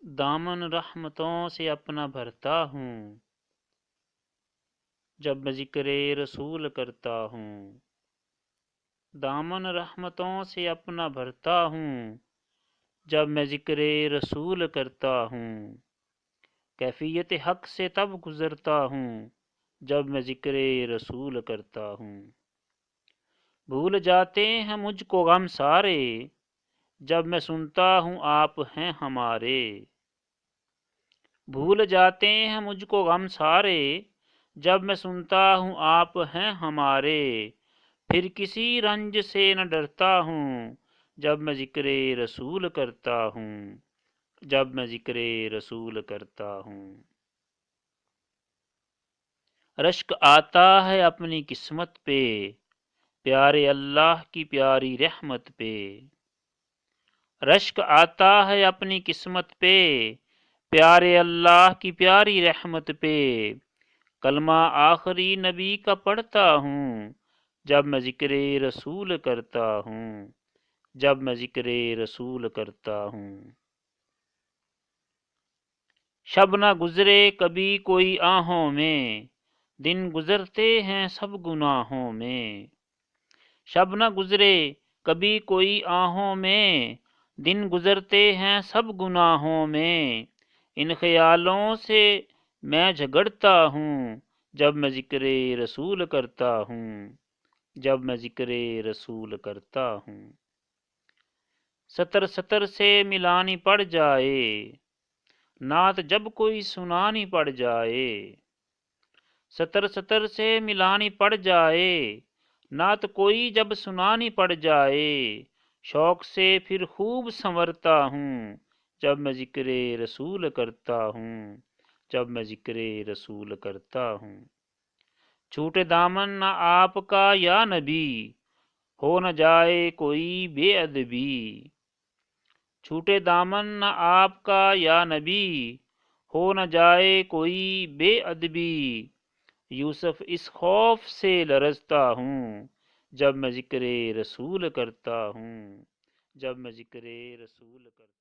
دامن رحمتوں سے اپنا بھرتا ہوں جب میں ذکر رسول کرتا ہوں۔ دامن رحمتوں سے اپنا بھرتا ہوں جب میں ذکر رسول کرتا ہوں۔ کیفیت حق سے تب گزرتا ہوں جب میں ذکر رسول کرتا ہوں۔ بھول جاتے ہیں مجھ کو غم سارے جب میں سنتا ہوں آپ ہیں ہمارے۔ بھول جاتے ہیں مجھ کو غم سارے جب میں سنتا ہوں آپ ہیں ہمارے۔ پھر کسی رنج سے نہ ڈرتا ہوں جب میں ذکر رسول کرتا ہوں۔ جب میں ذکر رسول کرتا ہوں۔ رشک آتا ہے اپنی قسمت پہ پیارے اللہ کی پیاری رحمت پہ۔ رشک آتا ہے اپنی قسمت پہ پیارے اللہ کی پیاری رحمت پہ۔ کلمہ آخری نبی کا پڑھتا ہوں جب میں ذکر رسول کرتا ہوں۔ جب میں ذکر رسول کرتا ہوں۔ شب نہ گزرے کبھی کوئی آہوں میں دن گزرتے ہیں سب گناہوں میں۔ شب نہ گزرے کبھی کوئی آہوں میں دن گزرتے ہیں سب گناہوں میں۔ ان خیالوں سے میں جھگڑتا ہوں جب میں ذکر رسول کرتا ہوں۔ جب میں ذکر رسول کرتا ہوں۔ سطر سطر سے ملانی پڑ جائے نعت جب کوئی سنانی پڑ جائے۔ سطر سطر سے ملانی پڑ جائے نعت کوئی جب سنانی پڑ جائے۔ شوق سے پھر خوب سنورتا ہوں جب میں ذکر رسول کرتا ہوں۔ جب میں ذکر رسول کرتا ہوں۔ چھوٹے دامن نہ آپ کا یا نبی ہو نہ جائے کوئی بے ادبی۔ چھوٹے دامن نہ آپ کا یا نبی ہو نہ جائے کوئی بے ادبی۔ یوسف اس خوف سے لرزتا ہوں جب میں ذکر رسول کرتا ہوں۔ جب میں ذکر رسول کرتا ہوں۔